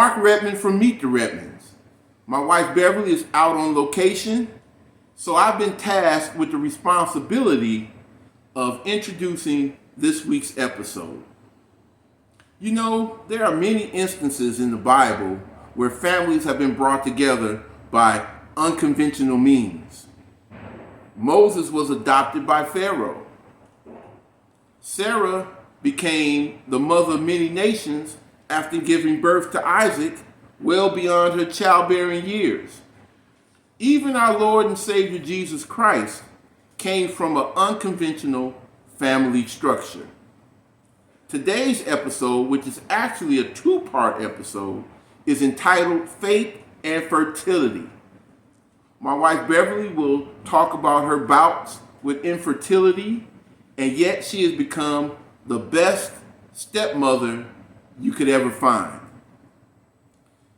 Mark Redmond from Meet the Redmonds. My wife Beverly is out on location, so I've been tasked with the responsibility of introducing this week's episode. You know, there are many instances in the Bible where families have been brought together by unconventional means. Moses was adopted by Pharaoh. Sarah became the mother of many nations after giving birth to Isaac well beyond her childbearing years. Even our Lord and Savior Jesus Christ came from an unconventional family structure. Today's episode, which is actually a two-part episode, is entitled Faith and Fertility. My wife Beverly will talk about her bouts with infertility, and yet she has become the best stepmother you could ever find.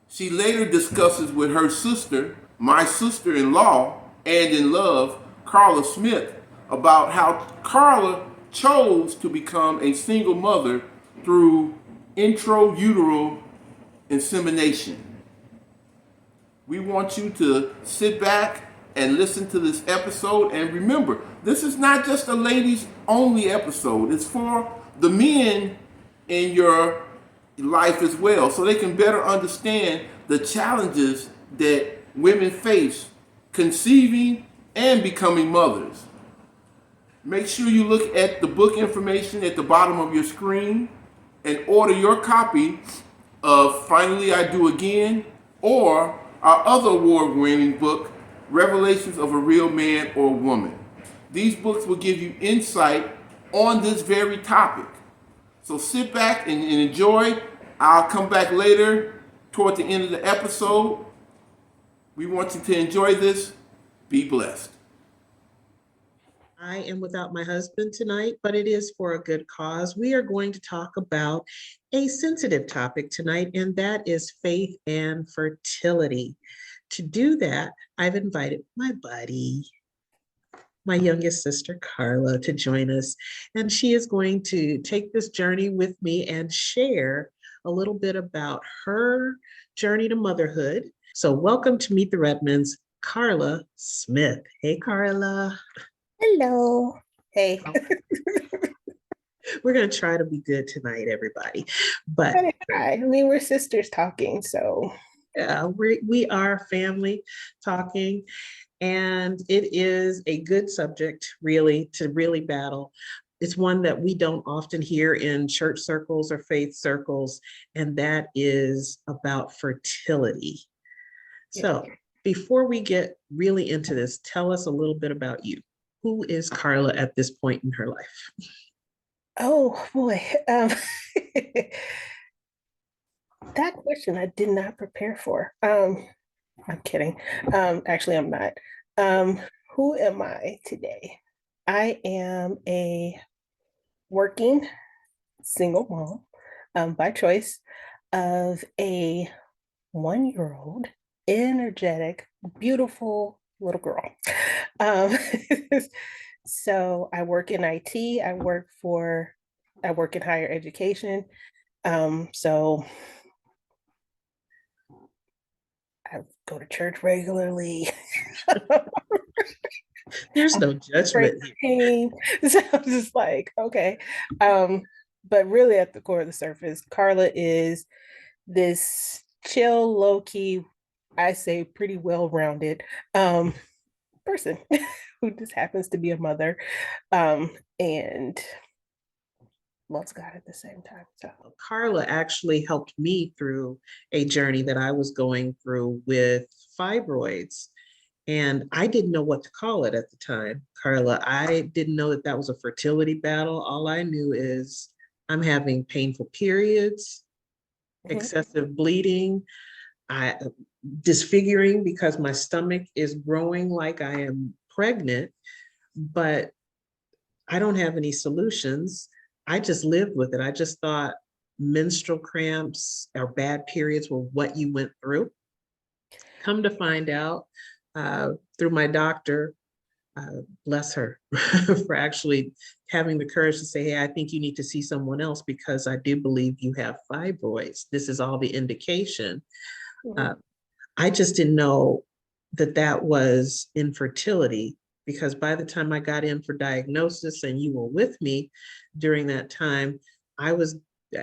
She later discusses with her sister, my sister-in-law, and in love, Carla Smith, about how Carla chose to become a single mother through intrauterine insemination. We want you to sit back and listen to this episode, and remember, this is not just a ladies only episode. It's for the men in your life as well, so they can better understand the challenges that women face conceiving and becoming mothers. Make sure you look at the book information at the bottom of your screen and order your copy of Finally I Do Again or our other award-winning book, Revelations of a Real Man or Woman. These books will give you insight on this very topic. So sit back and enjoy. I'll come back later toward the end of the episode. We want you to enjoy this. Be blessed. I am without my husband tonight, but it is for a good cause. We are going to talk about a sensitive topic tonight, and that is faith and fertility. To do that, I've invited my buddy, my youngest sister, Carla, to join us. And she is going to take this journey with me and share a little bit about her journey to motherhood. So welcome to Meet the Redmonds, Carla Smith. Hey, Carla. Hello. Hey. We're going to try to be good tonight, everybody. But I mean, we're sisters talking, so. Yeah, we are family talking, and it is a good subject, really, to really battle. It's one that we don't often hear in church circles or faith circles, and that is about fertility. So before we get really into this, tell us a little bit about you. Who is Carla at this point in her life? Oh, boy. That question I did not prepare for. I'm kidding. Actually, I'm not. Who am I today? I am a working single mom by choice of a 1-year-old, energetic, beautiful little girl. So I work in IT. I work in higher education. So I go to church regularly. There's no judgment here. So I'm just like, okay. But really at the core of the surface, Carla is this chill, low-key, I say pretty well-rounded person who just happens to be a mother and loves God at the same time. So Carla actually helped me through a journey that I was going through with fibroids. And I didn't know what to call it at the time, Carla. I didn't know that that was a fertility battle. All I knew is I'm having painful periods, excessive bleeding, disfiguring because my stomach is growing like I am pregnant, but I don't have any solutions. I just lived with it. I just thought menstrual cramps or bad periods were what you went through. Come to find out, through my doctor, bless her for actually having the courage to say, hey, I think you need to see someone else because I do believe you have fibroids. This is all the indication. Mhm. I just didn't know that that was infertility because by the time I got in for diagnosis and you were with me during that time, I was,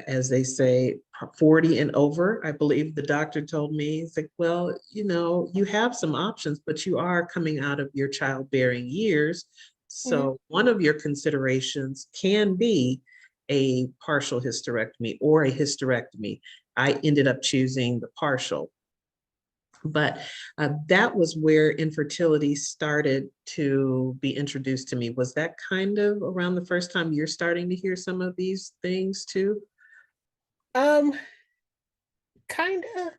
as they say, 40 and over. I believe the doctor told me, he's like, well, you have some options, but you are coming out of your childbearing years. Mhm. So one of your considerations can be a partial hysterectomy or a hysterectomy. I ended up choosing the partial. But that was where infertility started to be introduced to me. Was that kind of around the first time you're starting to hear some of these things too? Um, kind of.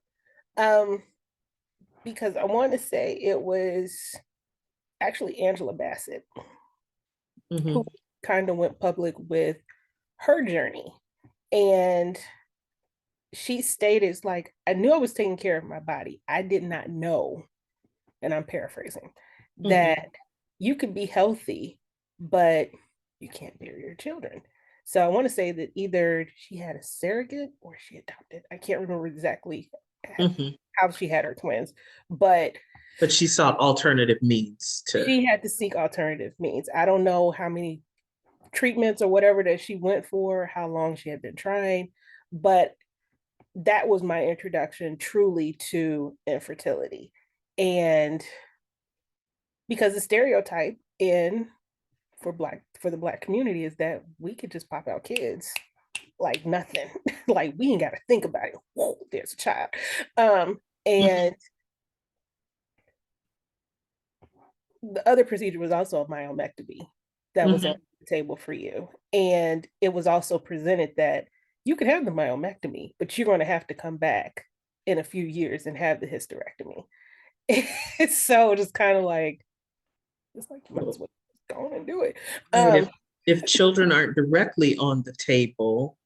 Um, because I want to say it was actually Angela Bassett who Hmm. kind of went public with her journey. And she stated, it's like, I knew I was taking care of my body. I did not know, and I'm paraphrasing, Hmm. that you could be healthy, but you can't bear your children. So I want to say that either she had a surrogate or she adopted. I can't remember exactly Hmm. how she had her twins, but But she sought alternative means to. she had to seek alternative means. I don't know how many treatments or whatever that she went for, how long she had been trying, but that was my introduction truly to infertility. And because the stereotype in for the black community is that we could just pop out kids like nothing. Like we ain't got to think about it. Whoa, there's a child. Mhm. And the other procedure was also a myomectomy that was on Mhm. the table for you. And it was also presented that you could have the myomectomy, but you're going to have to come back in a few years and have the hysterectomy. So just kind of like, it's like you might as well go on and do it. Right. Um, If children aren't directly on the table,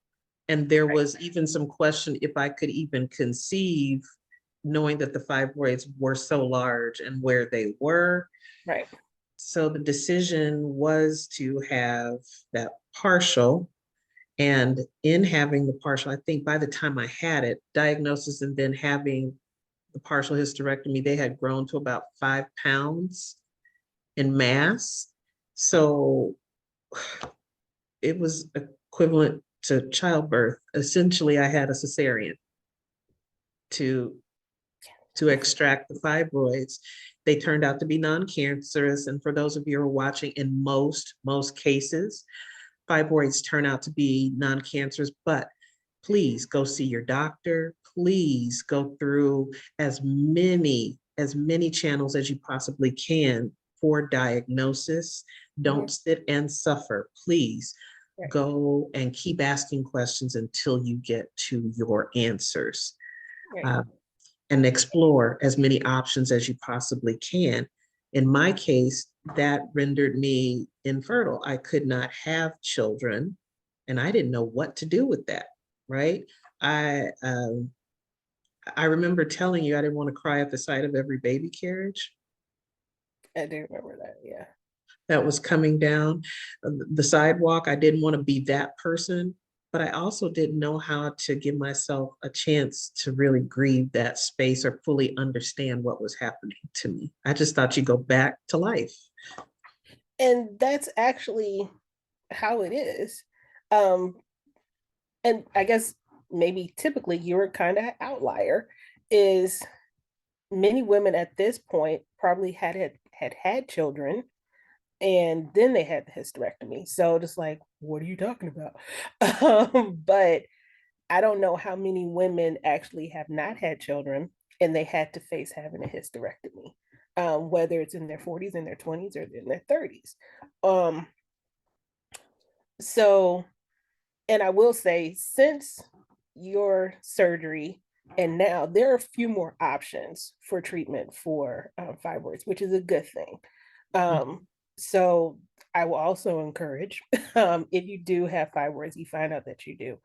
and there right, was even some question if I could even conceive, knowing that the fibroids were so large and where they were. right. So the decision was to have that partial. And in having the partial, I think by the time I had it, diagnosis and then having the partial hysterectomy, they had grown to about 5 pounds in mass. So it was equivalent to childbirth. Essentially, I had a cesarean to to extract the fibroids. They turned out to be non-cancerous. And for those of you who are watching, in most cases, fibroids turn out to be non-cancerous, but please go see your doctor. Please go through as many channels as you possibly can for diagnosis. Mhm, Don't sit and suffer. Please right, go and keep asking questions until you get to your answers. right. Uh, and explore as many options as you possibly can. In my case, that rendered me infertile. I could not have children, and I didn't know what to do with that. Right? I um, I remember telling you I didn't want to cry at the sight of every baby carriage I do remember that. Yeah. that was coming down the sidewalk. I didn't want to be that person, but I also didn't know how to give myself a chance to really grieve that space or fully understand what was happening to me. I just thought you go back to life. And that's actually how it is. Um, and I guess maybe typically you're kind of outlier is many women at this point probably had children and then they had the hysterectomy. So just like, what are you talking about? But I don't know how many women actually have not had children and they had to face having a hysterectomy, whether it's in their 40s, in their 20s, or in their 30s. Um, so, and I will say, since your surgery, and now there are a few more options for treatment for fibroids, which is a good thing. Um, so I will also encourage if you do have fibroids, you find out that you do,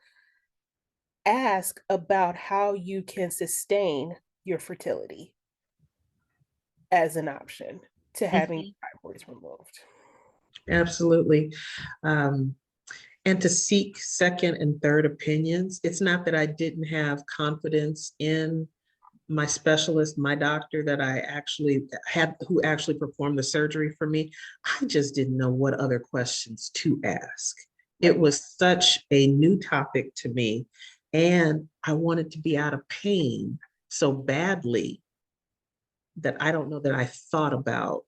ask about how you can sustain your fertility as an option. to having fibroids removed. Absolutely. And to seek second and third opinions. It's not that I didn't have confidence in my specialist, my doctor that I actually had, who actually performed the surgery for me. I just didn't know what other questions to ask. It was such a new topic to me, and I wanted to be out of pain so badly that I don't know that I thought about,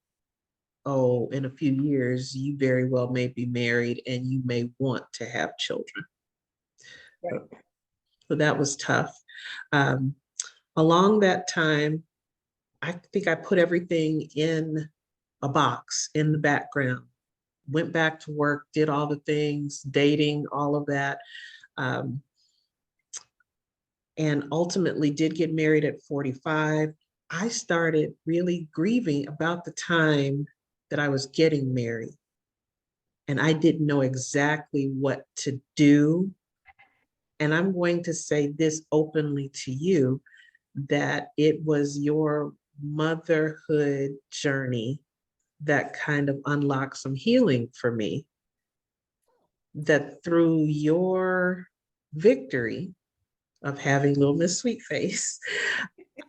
oh, in a few years, you very well may be married and you may want to have children. Right. So that was tough. Along that time, I think I put everything in a box in the background, went back to work, did all the things, dating, all of that. And ultimately did get married at 45. I started really grieving about the time that I was getting married. And I didn't know exactly what to do. And I'm going to say this openly to you, that it was your motherhood journey that kind of unlocked some healing for me. That through your victory of having little Miss Sweetface,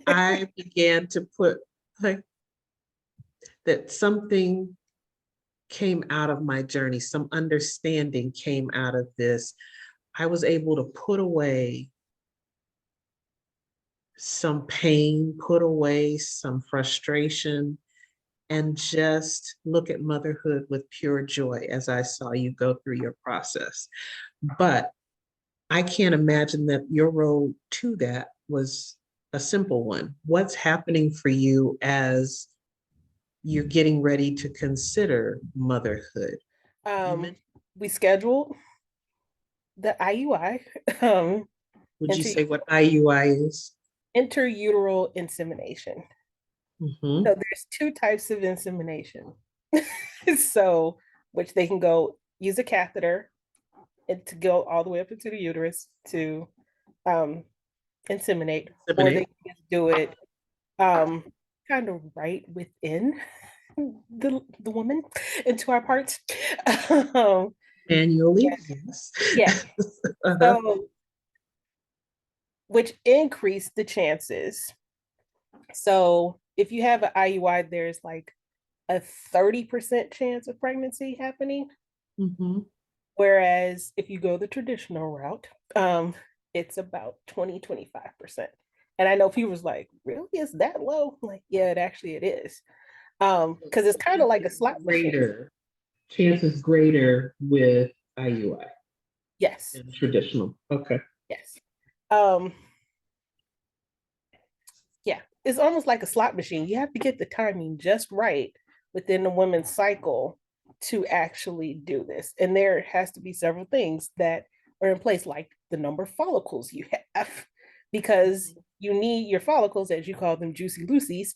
I began to put like that something came out of my journey, some understanding came out of this. I was able to put away some pain, put away some frustration, and just look at motherhood with pure joy as I saw you go through your process. But I can't imagine that your road to that was a simple one. What's happening for you as you're getting ready to consider motherhood? We scheduled the IUI, Would you say what IUI is? interuteral insemination. Mm-hmm. So there's two types of insemination. So, which they can go use a catheter and to go all the way up into the uterus to inseminate, or they can just do it kind of right within the woman into our parts. Manually, yes. Yeah. Uh-huh. So, which increase the chances. So if you have an IUI, there's like a 30% chance of pregnancy happening. Mm-hmm. Whereas if you go the traditional route, it's about 20-25%. And I know people's like, really? Is that low? I'm like, yeah, it is. Because it's kind of like a slot machine. Chances greater with IUI. Yes. Than traditional. Okay. Yes. Yeah, it's almost like a slot machine. You have to get the timing just right within the women's cycle to actually do this. And there has to be several things that are in place, like the number of follicles you have, because you need your follicles, as you call them, juicy Lucy's.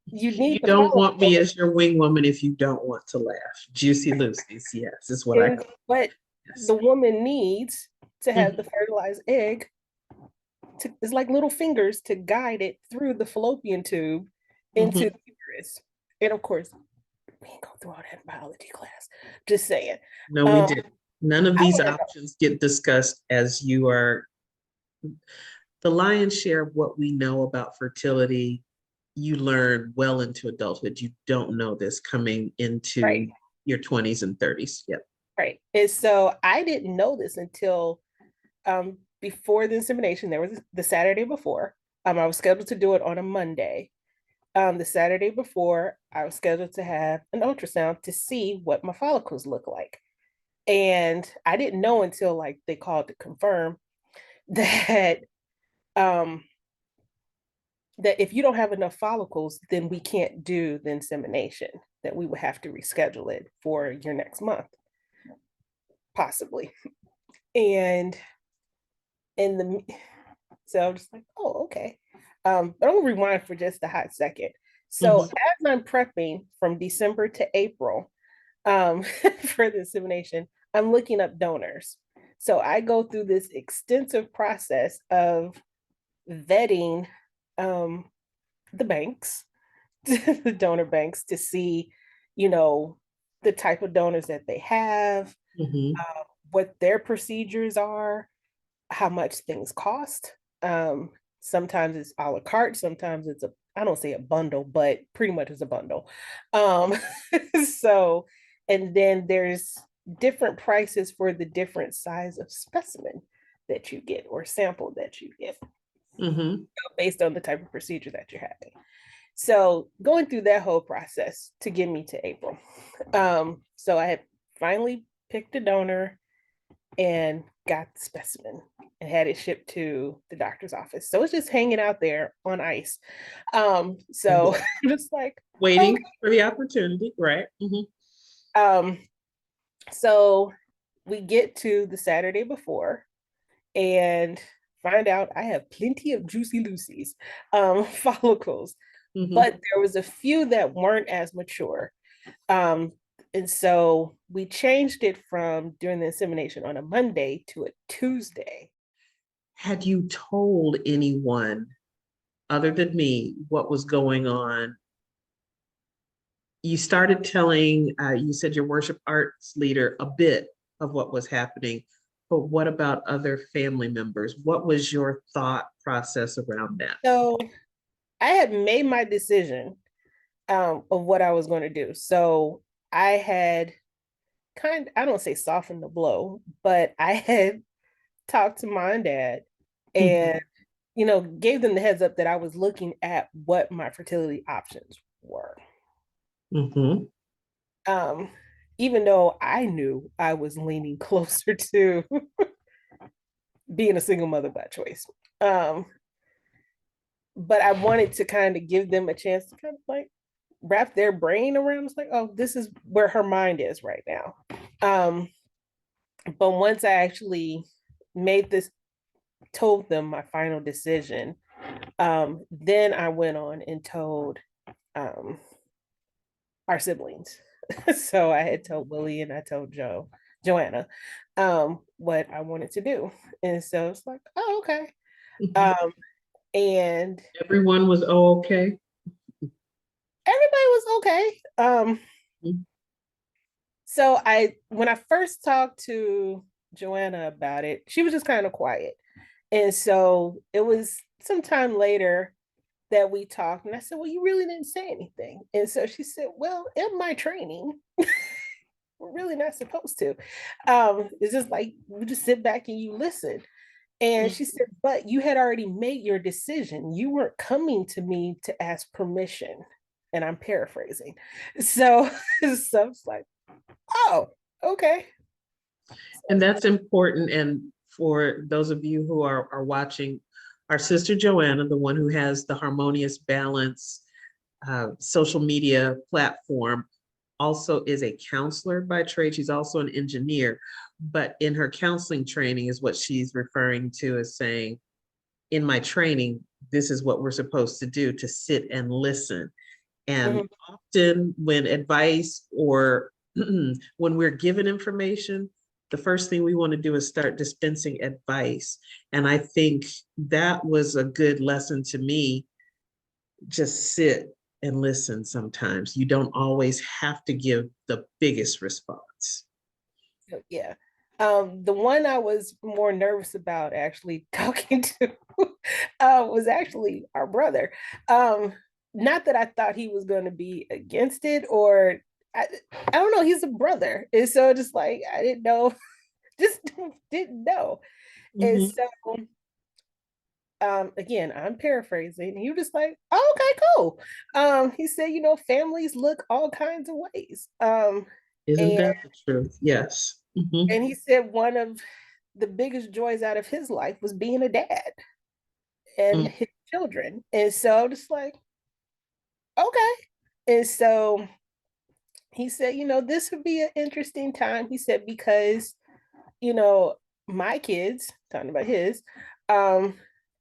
You don't want me as your wing woman if you don't want to laugh. Juicy Lucy's, yes, is what I call it. But the woman needs to have the fertilized egg. It's like little fingers to guide it through the fallopian tube into the uterus. And of course, we ain't go through all that in biology class. Just saying. No, we didn't. None of these options get discussed as you are. The lion's share of what we know about fertility, you learn well into adulthood. You don't know this coming into your 20s and 30s. Yep. Right. And so I didn't know this until before the insemination. There was the Saturday before. I was scheduled to do it on a Monday. The Saturday before, I was scheduled to have an ultrasound to see what my follicles look like. And I didn't know until like they called to confirm that that if you don't have enough follicles, then we can't do the insemination, that we would have to reschedule it for your next month, possibly. And so I'm just like, oh, okay. But I'm gonna rewind for just a hot second. So as I'm prepping from December to April for the insemination, I'm looking up donors. So I go through this extensive process of vetting the banks, the donor banks, to see, you know, the type of donors that they have, Mhm. what their procedures are, how much things cost. Um, Sometimes it's a la carte, sometimes it's a, I don't say a bundle, but pretty much it's a bundle. Um, so, and then there's different prices for the different size of specimen that you get or sample that you get Mhm. based on the type of procedure that you're having. So going through that whole process to get me to April. So I had finally picked a donor and got the specimen and had it shipped to the doctor's office. So it's just hanging out there on ice. So just like, okay. Waiting for the opportunity, right? Mhm. Um, so we get to the Saturday before and find out I have plenty of juicy Lucy's follicles, Mhm. but there was a few that weren't as mature. Um, and so we changed it from doing the insemination on a Monday to a Tuesday. Had you told anyone other than me what was going on? You started telling, you said your worship arts leader a bit of what was happening, but what about other family members? What was your thought process around that? So I had made my decision of what I was going to do. So I had I don't say softened the blow, but I had talked to mom and dad Mhm. and, gave them the heads up that I was looking at what my fertility options were. Mhm. Um, Even though I knew I was leaning closer to being a single mother by choice. Um, but I wanted to kind of give them a chance to kind of like wrap their brain around. It's like, oh, this is where her mind is right now. Um, but once I actually made this, told them my final decision, then I went on and told um, our siblings. So I had told Willie and I told Joanna, what I wanted to do. And so it's like, oh, okay. Mhm. Um, and Everyone was okay. everybody was okay. Mhm. So when I first talked to Joanna about it, she was just kind of quiet. And so it was sometime later that we talked, and I said, well, you really didn't say anything. And so she said, well, in my training, we're really not supposed to. It's just like you just sit back and you listen. And she said, but you had already made your decision. You weren't coming to me to ask permission. And I'm paraphrasing. So, so it's like, oh, okay. And that's important. And for those of you who are watching, our sister Joanna, the one who has the Harmonious Balance social media platform, also is a counselor by trade. She's also an engineer, but in her counseling training is what she's referring to as saying, in my training, this is what we're supposed to do, to sit and listen. And Mhm. often when advice or when we're given information, the first thing we want to do is start dispensing advice. And I think that was a good lesson to me. Just sit and listen sometimes. You don't always have to give the biggest response. So, yeah. The one I was more nervous about actually talking to was actually our brother. Not that I thought he was going to be against it, or I don't know. He's a brother, and so just like I didn't know, just didn't know. And Mhm. so, again, I'm paraphrasing. He was just like, oh, okay, cool. He said, families look all kinds of ways. Isn't And that the truth? Yes. Mhm. he said one of the biggest joys out of his life was being a dad and Mm. his children. And so just like, okay. And so he said, this would be an interesting time. He said, because, you know, my kids, talking about his, um,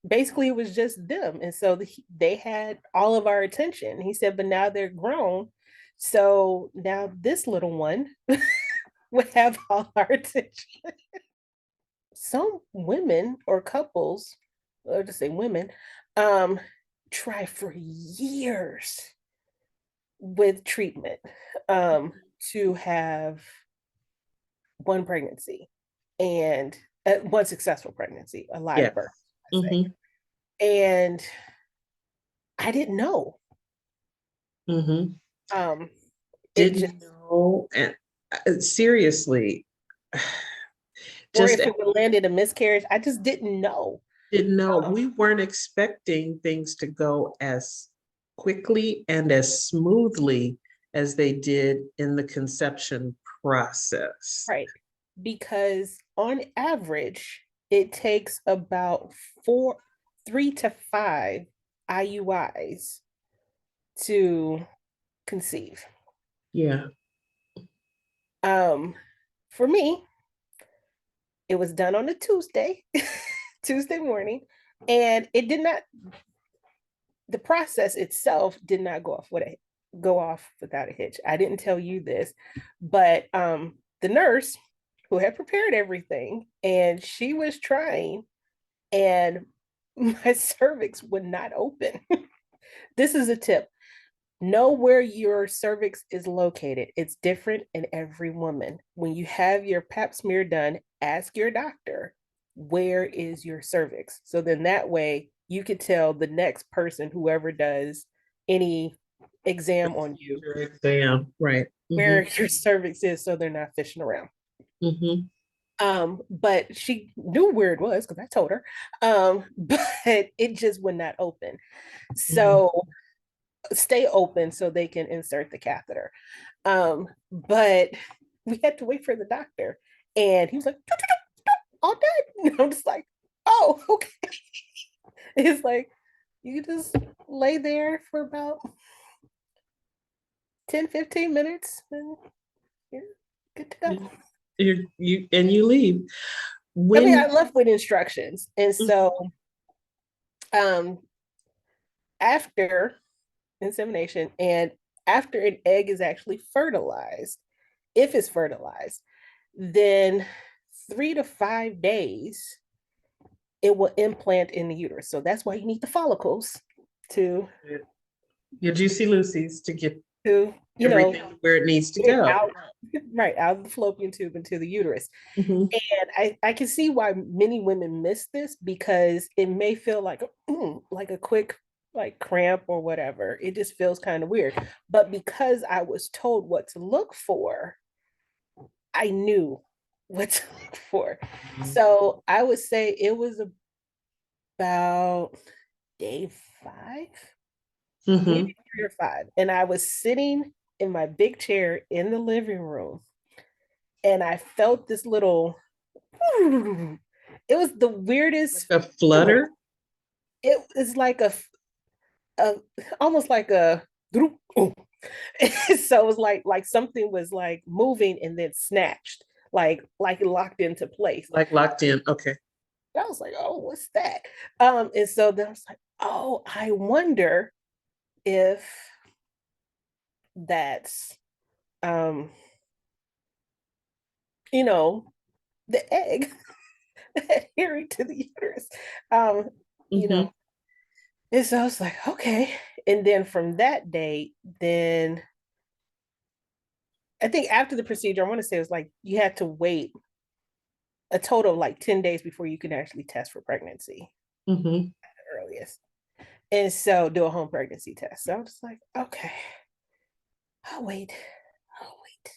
basically it was just them. And so they had all of our attention. He said, but now they're grown. So now this little one would have all our attention. Some women or couples, or just say women, um, try for years with treatment to have one pregnancy and one successful pregnancy, a live Yes. birth, I say. Mm-hmm. And I didn't know. Mm-hmm. Um, it just, Didn't know. And seriously, or just if it would land in a miscarriage, I just didn't know. didn't know. Um, We weren't expecting things to go as quickly and as smoothly as they did in the conception process. right. Because on average, it takes about 3 to 5 IUIs to conceive. Yeah. Um, for me, it was done on a Tuesday, Tuesday morning, and it did not. The process itself did not go off without a hitch. I didn't tell you this, but the nurse who had prepared everything, and she was trying, and my cervix would not open. This is a tip. Know where your cervix is located. It's different in every woman. When you have your pap smear done, ask your doctor, where is your cervix? So then that way you could tell the next person, whoever does any exam on you, Your exam, right. where your cervix is so they're not fishing around. Mm-hmm. But she knew where it was because I told her. But it just would not open. Mm-hmm. So stay open so they can insert the catheter. But we had to wait for the doctor, and he was like, all done. And I'm just like, oh, okay. It's like, you can just lay there for about 10-15 minutes and you're good to go. You leave. I mean, When I left with instructions. And so um, after insemination and after an egg is actually fertilized, if it's fertilized, then 3 to 5 days it will implant in the uterus. So that's why you need the follicles to your juicy Lucy's to get to everything where it needs to get it go. out, right, out of the fallopian tube into the uterus. Mm-hmm. And I can see why many women miss this, because it may feel like a quick like cramp or whatever. It just feels kind of weird. But because I was told what to look for, I knew what to look for. So I would say it was about day 5, Mm-hmm. maybe 3 or 5. And I was sitting in my big chair in the living room, and I felt this little, it was the weirdest A feeling. flutter. It was like a almost like a so it was like something was like moving and then snatched, like it locked into place. Like locked in. Okay. I was like, oh, what's that? And so then I was like, oh, I wonder if that's um, you know, the egg adhering to the uterus. Um, you Mm-hmm. know, and so I was like, okay. And then from that day, then I think after the procedure, I want to say it was like you had to wait a total of like 10 days before you could actually test for pregnancy Mm-hmm. at the earliest. And so do a home pregnancy test. So I was like, okay, I'll wait. I'll wait.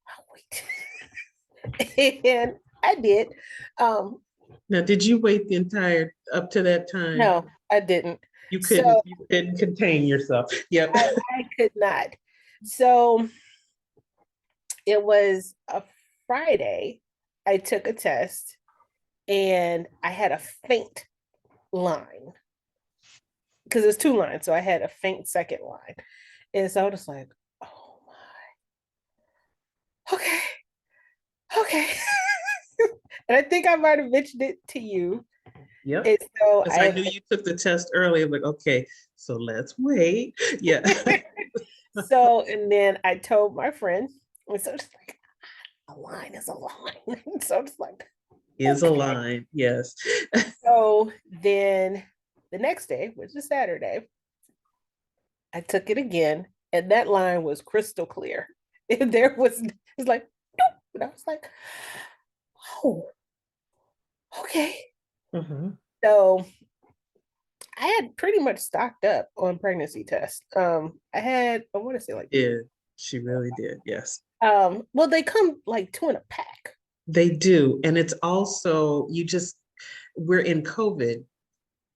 I'll wait. And I did. Um, Now, did you wait the entire up to that time? no, I didn't. You So couldn't contain yourself. Yep. I could not. So it was a Friday. I took a test and I had a faint line because there's 2 lines. So I had a faint second line. And so I was like, oh my, okay, okay. And I think I might have mentioned it to you. Yep. And so Because I knew you took the test earlier. Like, okay, so let's wait. Yeah. so, and then I told my friend, and so it's like, a line is a line. So it's like, Is a okay. line. Yes. So then the next day, which is Saturday, I took it again, and that line was crystal clear. And it's like, "Doop," and I was like, oh, okay. Mm-hmm. So I had pretty much stocked up on pregnancy tests. I want to say like, Yeah, she really did. Yes. well, they come like two in a pack. They do. And it's also, we're in COVID.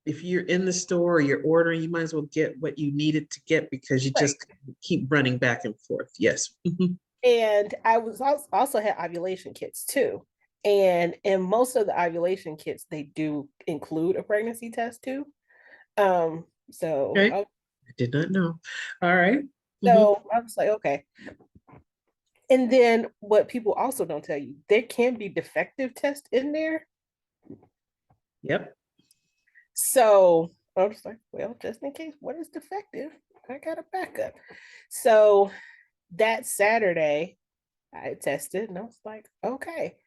If you're in the store or you're ordering, you might as well get what you needed to get because you Right. just keep running back and forth. Yes. Mhm. And I was also had ovulation kits too. And in most of the ovulation kits, they do include a pregnancy test too. So Okay. I did not know. All right. Mhm. I was like, okay. And then what people also don't tell you, there can be defective tests in there. Yep. So I was like, well, just in case, what is defective? I got a backup. So that Saturday, I tested and I was like, okay.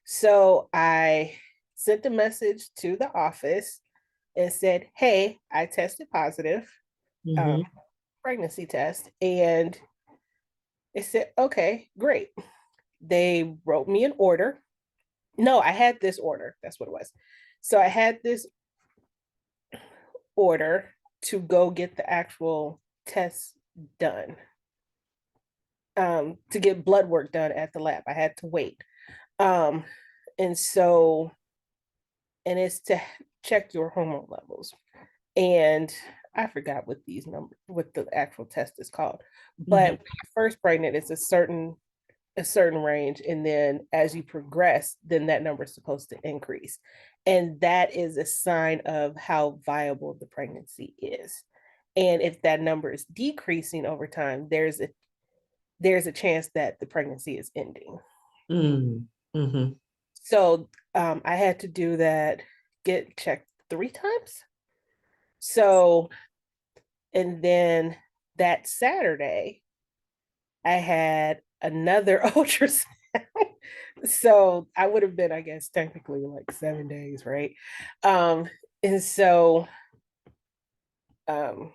So I sent a message to the office and said, hey, I tested positive, um, Mhm. pregnancy test. And they said, okay, great. They wrote me an order. No, I had this order. That's what it was. So I had this order to go get the actual tests done, to get blood work done at the lab. I had to wait. Um, and so, and it's to check your hormone levels. And I forgot what the actual test is called. But Mhm. when you're first pregnant, it's a certain range, and then as you progress, then that number is supposed to increase, and that is a sign of how viable the pregnancy is. And if that number is decreasing over time, there's a chance that the pregnancy is ending. Mm. Mhm. So I had to do that, get checked 3 times. So, and then that Saturday I had another ultrasound. So I would have been, I guess, technically like 7 days, right? Um, and so, um,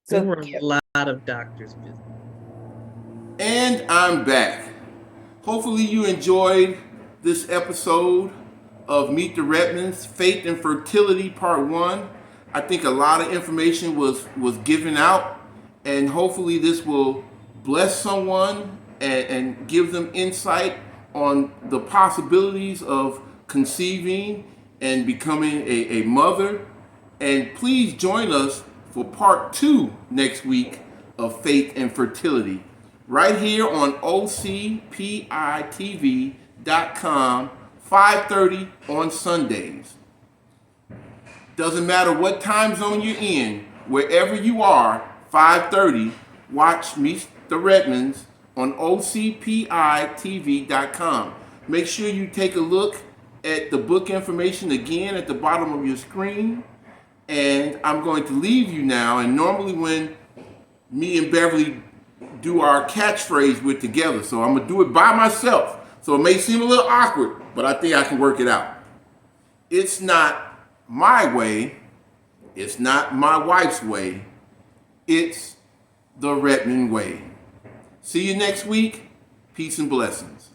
There so were a yeah, lot of doctors visits. And I'm back. Hopefully, you enjoyed this episode of Meet the Redmonds, Faith and Fertility Part 1. I think a lot of information was given out, and hopefully, this will bless someone and give them insight on the possibilities of conceiving and becoming a mother. And please join us for Part 2 next week of Faith and Fertility right here on ocpitv.com, 5:30 on Sundays. Doesn't matter what time zone you're in, wherever you are, 5:30, watch Meet the Redmonds on ocpitv.com. Make sure you take a look at the book information again at the bottom of your screen. And I'm going to leave you now. And normally when me and Beverly do our catchphrase with together. So I'm gonna do it by myself. So it may seem a little awkward, but I think I can work it out. It's not my way. It's not my wife's way. It's the Redmond way. See you next week. Peace and blessings.